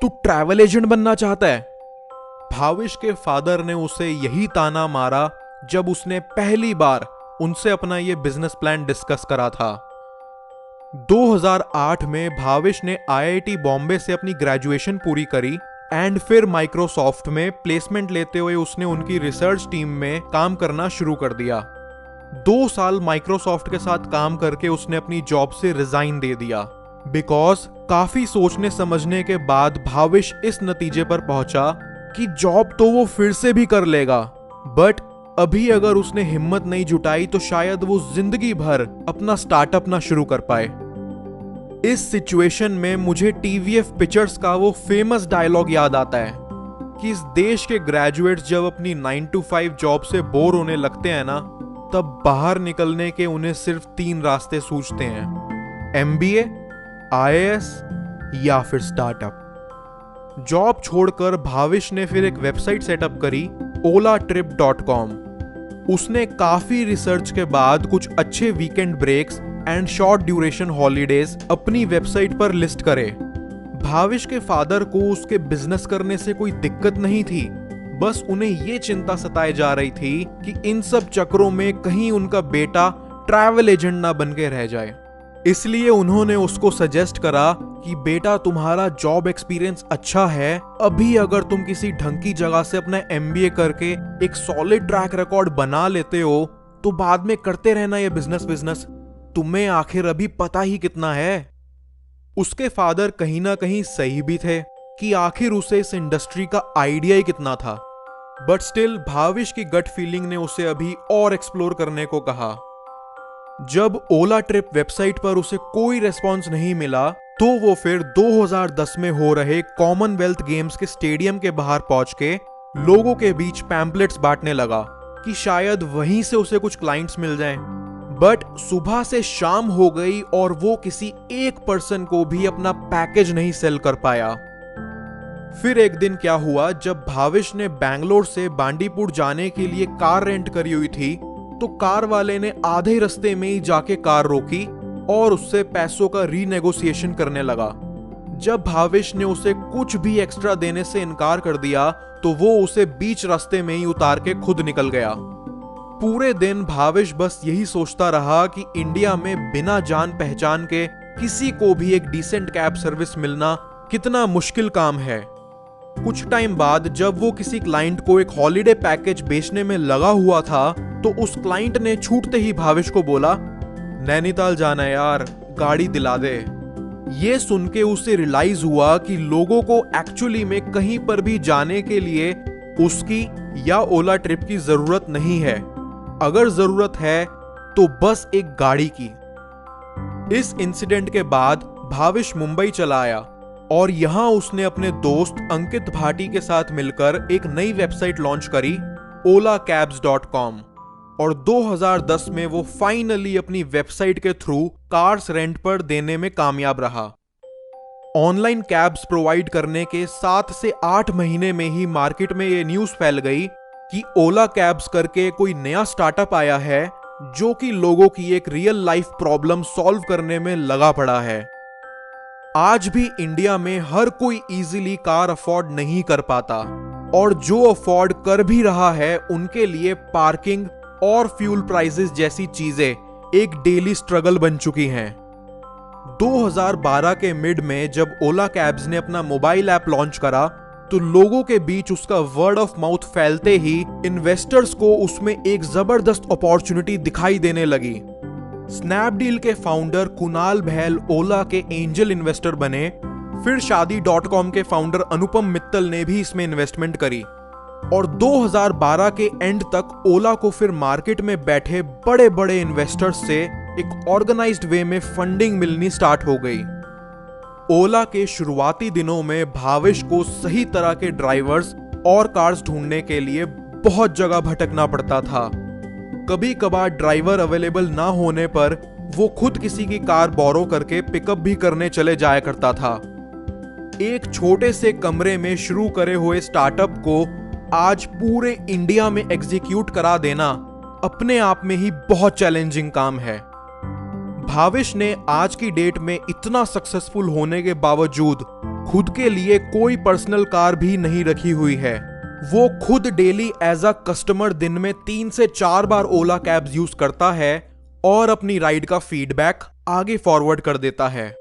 तू travel agent बनना चाहता है? भाविश के फादर ने उसे यही ताना मारा जब उसने पहली बार उनसे अपना ये बिजनेस प्लान डिस्कस करा था। 2008 में भाविश ने आईआईटी बॉम्बे से अपनी ग्रेजुएशन पूरी करी एंड फिर माइक्रोसॉफ्ट में प्लेसमेंट लेते हुए उसने उनकी रिसर्च टीम में काम करना शुरू कर दिया। 2 साल माइक्रोसॉफ्ट के साथ काम करके उसने अपनी जॉब से रिजाइन दे दिया बिकॉज काफी सोचने समझने के बाद भाविश इस नतीजे पर पहुंचा कि जॉब तो वो फिर से भी कर लेगा, बट अभी अगर उसने हिम्मत नहीं जुटाई तो शायद वो जिंदगी भर अपना स्टार्टअप ना शुरू कर पाए। इस सिचुएशन में मुझे टीवीएफ पिक्चर्स का वो फेमस डायलॉग याद आता है कि इस देश के ग्रेजुएट्स जब अपनी 9 to 5 जॉब से बोर होने लगते हैं ना, तब बाहर निकलने के उन्हें सिर्फ 3 रास्ते सूझते हैं: एमबीए, आईएएस या फिर स्टार्टअप। जॉब छोड़कर भाविश ने फिर एक वेबसाइट सेटअप करी, olatrip.com। उसने काफी रिसर्च के बाद कुछ अच्छे weekend breaks and short duration holidays अपनी वेबसाइट पर लिस्ट करे। भाविश के फादर को उसके बिजनेस करने से कोई दिक्कत नहीं थी, बस उन्हें ये चिंता सताए जा रही थी कि इन सब चक्रों में कहीं उनका बेटा ट्रैवल एजेंट ना बन के रह जाए। इसलिए उन्होंने उसको सजेस्ट करा कि बेटा, तुम्हारा जॉब एक्सपीरियंस अच्छा है, अभी अगर तुम किसी ढंग की जगह से अपना एमबीए करके एक सॉलिड ट्रैक रिकॉर्ड बना लेते हो तो बाद में करते रहना ये बिजनेस। तुम्हें आखिर अभी पता ही कितना है। उसके फादर कहीं ना कहीं सही भी थे कि आखिर उसे इस इंडस्ट्री का आइडिया ही कितना था, बट स्टिल भाविश की गट फीलिंग ने उसे अभी और एक्सप्लोर करने को कहा। जब ओला ट्रिप वेबसाइट पर उसे कोई रेस्पॉन्स नहीं मिला तो वो फिर 2010 में हो रहे कॉमनवेल्थ गेम्स के स्टेडियम के बाहर पहुंच के लोगों के बीच पैम्पलेट्स बांटने लगा कि शायद वहीं से उसे कुछ क्लाइंट्स मिल जाएं। बट सुबह से शाम हो गई और वो किसी एक पर्सन को भी अपना पैकेज नहीं सेल कर पाया। फिर एक दिन क्या हुआ, जब भाविश ने बैंगलोर से बांडीपुर जाने के लिए कार रेंट करी हुई थी तो कार वाले ने आधे रास्ते में ही जाके कार रोकी और उससे पैसों का रीनेगोशिएशन करने लगा। जब भाविश ने उसे कुछ भी एक्स्ट्रा देने से इनकार कर दिया तो वो उसे बीच रास्ते में ही उतार के खुद निकल गया। पूरे दिन भाविश बस यही सोचता रहा कि इंडिया में बिना जान पहचान के किसी को भी एक डिसेंट कैब सर्विस मिलना कितना मुश्किल काम है। कुछ टाइम बाद जब वो किसी क्लाइंट को एक हॉलिडे पैकेज बेचने में लगा हुआ था तो उस क्लाइंट ने छूटते ही भाविश को बोला, नैनीताल जाना है यार, गाड़ी दिला दे। ये सुन के उसे रियलाइज हुआ कि लोगों को एक्चुअली में कहीं पर भी जाने के लिए उसकी या ओला ट्रिप की जरूरत नहीं है, अगर जरूरत है तो बस एक गाड़ी की। इस इंसिडेंट के बाद भाविश मुंबई चला आया और यहां उसने अपने दोस्त अंकित भाटी के साथ मिलकर एक नई वेबसाइट लॉन्च करी, olacabs.com। और 2010 में वो फाइनली अपनी वेबसाइट के थ्रू कार्स रेंट पर देने में कामयाब रहा। ऑनलाइन कैब्स प्रोवाइड करने के 7 से 8 महीने में ही मार्केट में ये न्यूज फैल गई कि ओला कैब्स करके कोई नया स्टार्टअप आया है जो कि लोगों की एक रियल लाइफ प्रॉब्लम सॉल्व करने में लगा पड़ा है। आज भी इंडिया में हर कोई इजीली कार अफोर्ड नहीं कर पाता और जो अफोर्ड कर भी रहा है उनके लिए पार्किंग और फ्यूल प्राइसेस जैसी चीजें एक डेली स्ट्रगल बन चुकी हैं। 2012 के मिड में जब ओला कैब्स ने अपना मोबाइल ऐप लॉन्च करा तो लोगों के बीच उसका वर्ड ऑफ माउथ फैलते ही इन्वेस्टर्स को उसमें एक जबरदस्त अपॉर्चुनिटी दिखाई देने लगी। स्नैपडील के फाउंडर कुणाल बहल ओला के एंजल इन्वेस्टर बने। फिर शादी.com के फाउंडर अनुपम मित्तल ने भी इसमें इन्वेस्टमेंट करी और 2012 के एंड तक ओला को फिर मार्केट में बैठे बड़े बड़े इन्वेस्टर्स से एक ऑर्गेनाइज्ड वे में फंडिंग मिलनी स्टार्ट हो गई। ओला के शुरुआती दिनों में भाविश को सही तरह के ड्राइवर्स और कार्स ढूंढने के लिए बहुत जगह भटकना पड़ता था। कभी कभार ड्राइवर अवेलेबल ना होने पर वो खुद किसी की कार बोरो करके पिकअप भी करने चले जाया करता था। एक छोटे से कमरे में शुरू करे हुए स्टार्टअप को आज पूरे इंडिया में एग्जीक्यूट करा देना अपने आप में ही बहुत चैलेंजिंग काम है। भाविश ने आज की डेट में इतना सक्सेसफुल होने के बावजूद खुद के लिए कोई पर्सनल कार भी नहीं रखी हुई है। वो खुद डेली एज अ कस्टमर दिन में 3 से 4 बार ओला कैब्स यूज करता है और अपनी राइड का फीडबैक आगे फॉरवर्ड कर देता है।